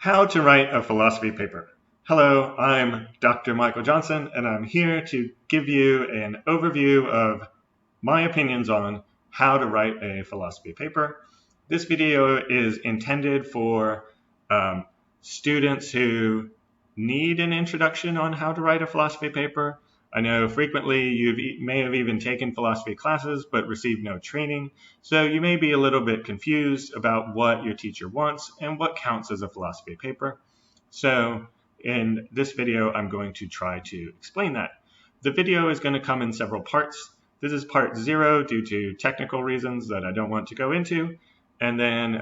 How to write a philosophy paper. Hello, I'm Dr. Michael Johnson, and I'm here to give you an overview of my opinions on how to write a philosophy paper. This video is intended for students who need an introduction on how to write a philosophy paper. I know frequently you may have even taken philosophy classes but received no training, so you may be a little bit confused about what your teacher wants and what counts as a philosophy paper. So in this video, I'm going to try to explain that. The video is going to come in several parts. This is part 0 due to technical reasons that I don't want to go into, and then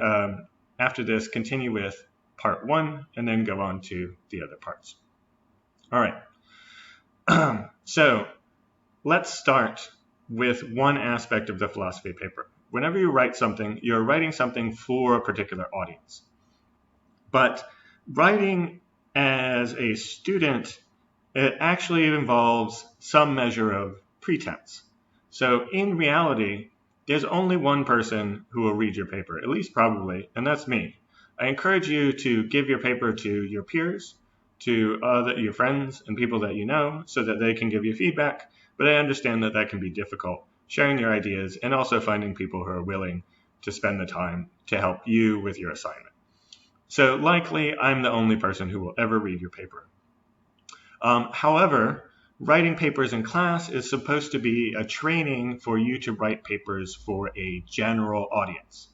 after this, continue with part 1 and then go on to the other parts. All right. So let's start with one aspect of the philosophy paper. Whenever you write something, you're writing something for a particular audience. But writing as a student, it actually involves some measure of pretense. So in reality, there's only one person who will read your paper, at least probably, and that's me. I encourage you to give your paper to your peers, to your friends and people that you know so that they can give you feedback, but I understand that that can be difficult, sharing your ideas and also finding people who are willing to spend the time to help you with your assignment. So likely I'm the only person who will ever read your paper. However, writing papers in class is supposed to be a training for you to write papers for a general audience.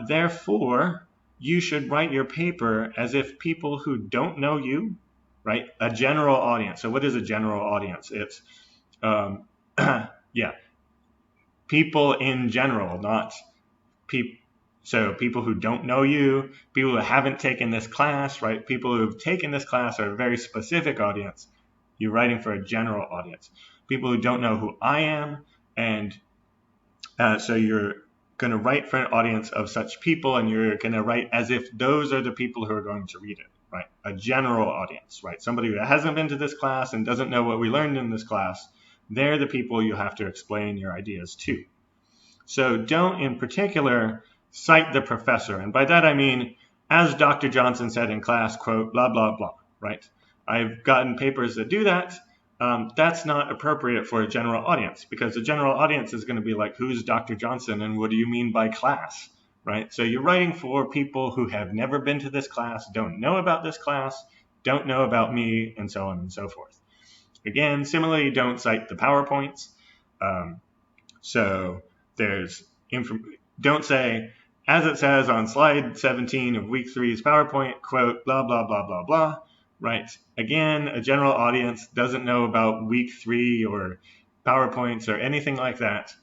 Therefore, you should write your paper as if people who don't know you, right? A general audience. So what is a general audience? It's, people in general, not people. So people who don't know you, people who haven't taken this class, right? People who have taken this class are a very specific audience. You're writing for a general audience. People who don't know who I am, and so you're going to write for an audience of such people, and you're going to write as if those are the people who are going to read it, right? A general audience, right? Somebody who hasn't been to this class and doesn't know what we learned in this class, they're the people you have to explain your ideas to. So don't, in particular, cite the professor. And by that I mean, as Dr. Johnson said in class, quote, blah, blah, blah, right? I've gotten papers that do that. That's not appropriate for a general audience, because the general audience is going to be like, who's Dr. Johnson and what do you mean by class, right? So you're writing for people who have never been to this class, don't know about this class, don't know about me, and so on and so forth. Again, similarly, don't cite the PowerPoints. So don't say, as it says on slide 17 of week 3's PowerPoint, quote, blah, blah, blah, blah, blah. Right. Again, a general audience doesn't know about week 3 or PowerPoints or anything like that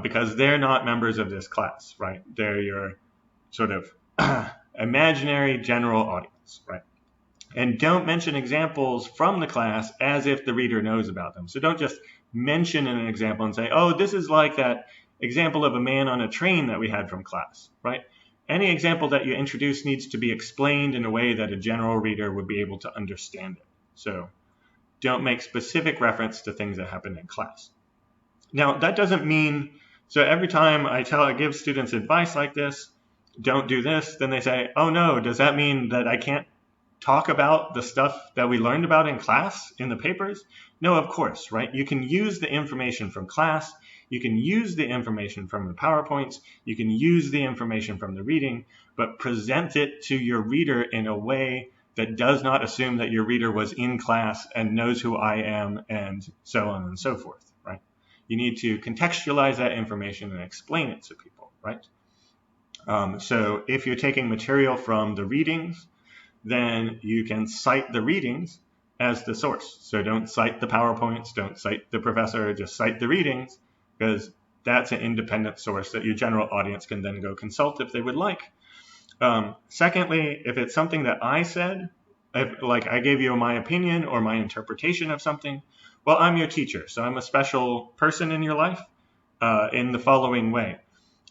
because they're not members of this class, right? They're your sort of imaginary general audience, right? And don't mention examples from the class as if the reader knows about them. So don't just mention an example and say, oh, this is like that example of a man on a train that we had from class, right? Any example that you introduce needs to be explained in a way that a general reader would be able to understand it. So don't make specific reference to things that happen in class. Now, that doesn't mean, so every time I give students advice like this, don't do this, then they say, oh no, does that mean that I can't talk about the stuff that we learned about in class in the papers? No, of course, right? You can use the information from class. You can use the information from the PowerPoints. You can use the information from the reading, but present it to your reader in a way that does not assume that your reader was in class and knows who I am and so on and so forth, right? You need to contextualize that information and explain it to people, right? So if you're taking material from the readings, then you can cite the readings as the source. So don't cite the PowerPoints, don't cite the professor, just cite the readings, because that's an independent source that your general audience can then go consult if they would like. Secondly, if it's something that I said, like I gave you my opinion or my interpretation of something, well, I'm your teacher, so I'm a special person in your life in the following way.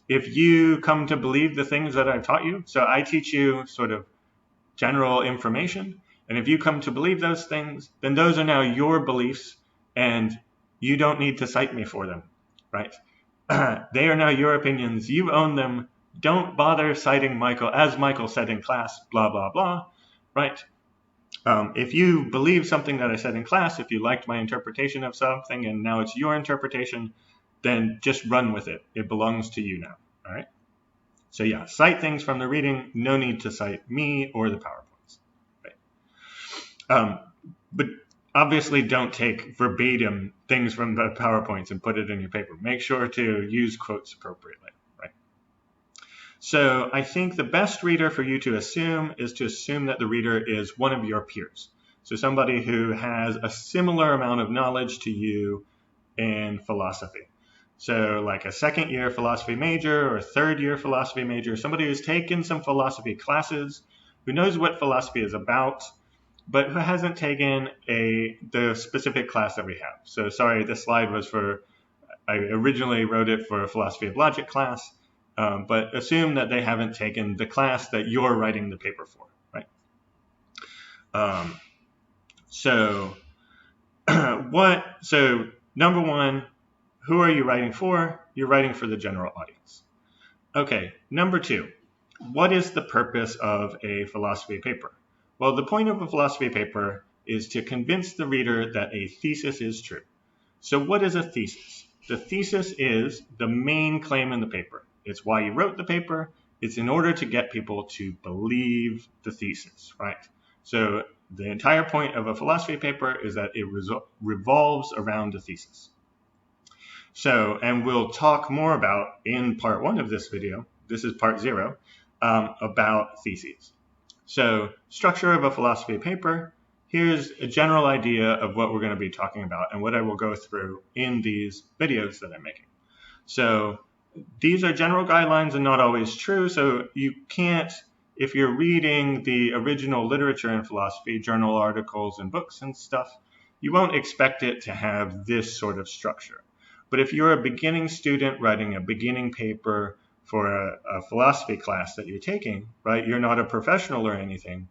If you come to believe the things that I've taught you, so I teach you sort of general information, and if you come to believe those things, then those are now your beliefs, and you don't need to cite me for them. Right? They are now your opinions. You own them. don't bother citing Michael, as Michael said in class, blah, blah, blah, right? If you believe something that I said in class, if you liked my interpretation of something and now it's your interpretation, then just run with it. It belongs to you now, all right? So yeah, cite things from the reading. No need to cite me or the PowerPoints, right? But obviously don't take verbatim things from the PowerPoints and put it in your paper. Make sure to use quotes appropriately, right? So I think the best reader for you to assume is to assume that the reader is one of your peers. So somebody who has a similar amount of knowledge to you in philosophy. So like a second year philosophy major or a third year philosophy major, somebody who's taken some philosophy classes, who knows what philosophy is about, but who hasn't taken the specific class that we have. So sorry, this slide was I originally wrote it for a philosophy of logic class, but assume that they haven't taken the class that you're writing the paper for, right? So number one, who are you writing for? You're writing for the general audience. Okay, number two, what is the purpose of a philosophy paper? Well, the point of a philosophy paper is to convince the reader that a thesis is true. So what is a thesis? The thesis is the main claim in the paper. It's why you wrote the paper. It's in order to get people to believe the thesis, right? So the entire point of a philosophy paper is that it revolves around a thesis. So, and we'll talk more about in part one of this video, this is part 0, about theses. So, structure of a philosophy paper, here's a general idea of what we're going to be talking about and what I will go through in these videos that I'm making. So, these are general guidelines and not always true, so you can't, if you're reading the original literature in philosophy, journal articles and books and stuff, you won't expect it to have this sort of structure. But if you're a beginning student writing a beginning paper for a philosophy class that you're taking, right, you're not a professional or anything,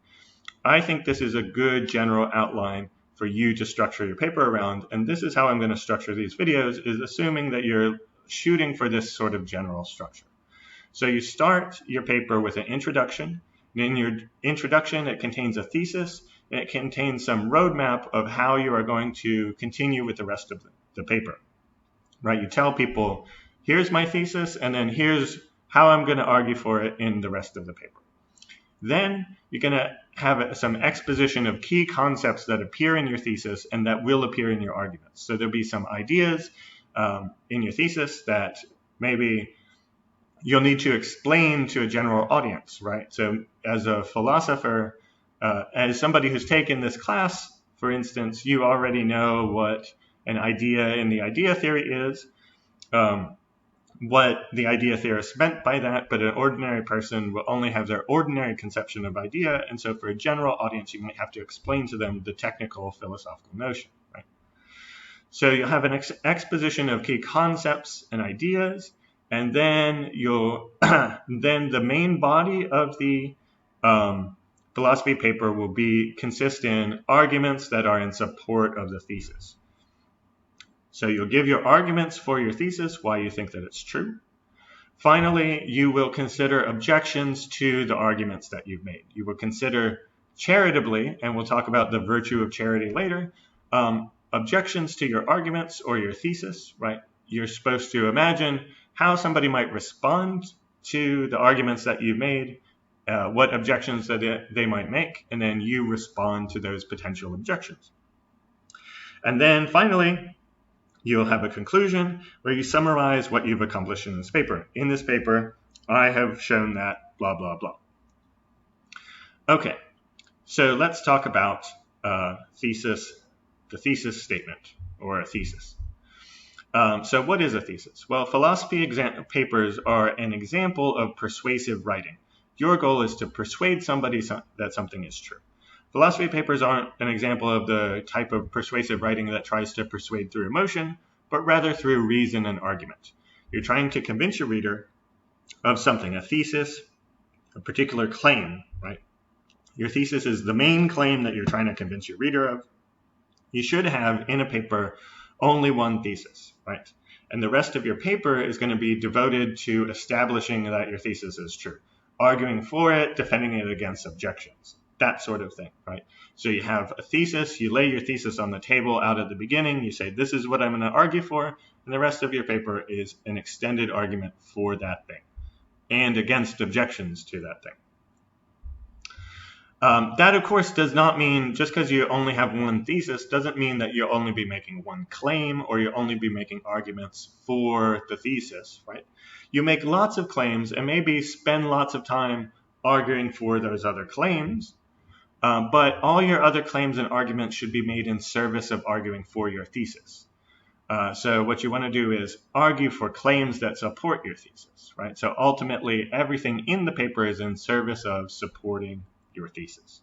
I think this is a good general outline for you to structure your paper around. And this is how I'm going to structure these videos, is assuming that you're shooting for this sort of general structure. So you start your paper with an introduction. And in your introduction, it contains a thesis, and it contains some roadmap of how you are going to continue with the rest of the paper. Right? You tell people, here's my thesis, and then here's how I'm going to argue for it in the rest of the paper. Then you're going to have some exposition of key concepts that appear in your thesis and that will appear in your arguments. So there'll be some ideas in your thesis that maybe you'll need to explain to a general audience, right? So as a philosopher, as somebody who's taken this class, for instance, you already know what an idea in the idea theory is, what the idea theorists meant by that, but an ordinary person will only have their ordinary conception of idea, and so for a general audience, you might have to explain to them the technical philosophical notion, right? So you'll have an exposition of key concepts and ideas, and then then the main body of the philosophy paper will consist in arguments that are in support of the thesis. So you'll give your arguments for your thesis, why you think that it's true. Finally, you will consider objections to the arguments that you've made. You will consider charitably, and we'll talk about the virtue of charity later, objections to your arguments or your thesis, right? You're supposed to imagine how somebody might respond to the arguments that you've made, what objections that they might make, and then you respond to those potential objections. And then finally, you'll have a conclusion where you summarize what you've accomplished in this paper. In this paper, I have shown that blah, blah, blah. Okay, so let's talk about the thesis statement, or a thesis. So what is a thesis? Well, philosophy papers are an example of persuasive writing. Your goal is to persuade somebody that something is true. Philosophy papers aren't an example of the type of persuasive writing that tries to persuade through emotion, but rather through reason and argument. You're trying to convince your reader of something, a thesis, a particular claim, right? Your thesis is the main claim that you're trying to convince your reader of. You should have in a paper only one thesis, right? And the rest of your paper is going to be devoted to establishing that your thesis is true, arguing for it, defending it against objections, that sort of thing, right? So you have a thesis, you lay your thesis on the table out at the beginning, you say, this is what I'm going to argue for, and the rest of your paper is an extended argument for that thing and against objections to that thing. That, of course, does not mean, just because you only have one thesis, doesn't mean that you'll only be making one claim or you'll only be making arguments for the thesis, right? You make lots of claims and maybe spend lots of time arguing for those other claims, but all your other claims and arguments should be made in service of arguing for your thesis. So what you want to do is argue for claims that support your thesis, right? So ultimately, everything in the paper is in service of supporting your thesis.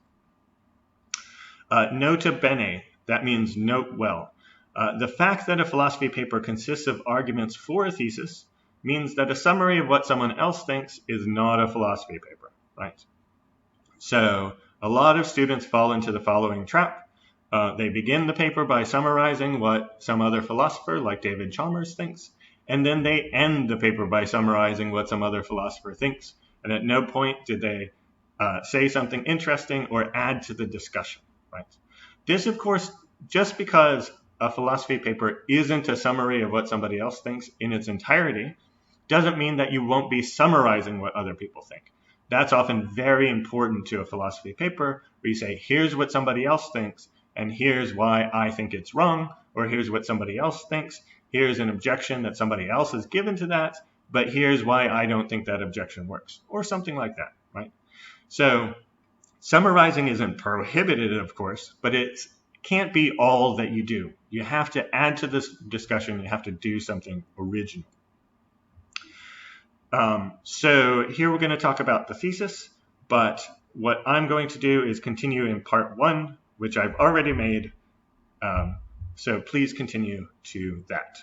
Nota bene, that means note well. The fact that a philosophy paper consists of arguments for a thesis means that a summary of what someone else thinks is not a philosophy paper, right? So a lot of students fall into the following trap. They begin the paper by summarizing what some other philosopher like David Chalmers thinks, and then they end the paper by summarizing what some other philosopher thinks, and at no point did they say something interesting or add to the discussion, right? This, of course, just because a philosophy paper isn't a summary of what somebody else thinks in its entirety, doesn't mean that you won't be summarizing what other people think. That's often very important to a philosophy paper, where you say, here's what somebody else thinks, and here's why I think it's wrong, or here's what somebody else thinks, here's an objection that somebody else has given to that, but here's why I don't think that objection works, or something like that, right? So summarizing isn't prohibited, of course, but it can't be all that you do. You have to add to this discussion. You have to do something original. So here we're going to talk about the thesis, but what I'm going to do is continue in part 1, which I've already made. So please continue to that.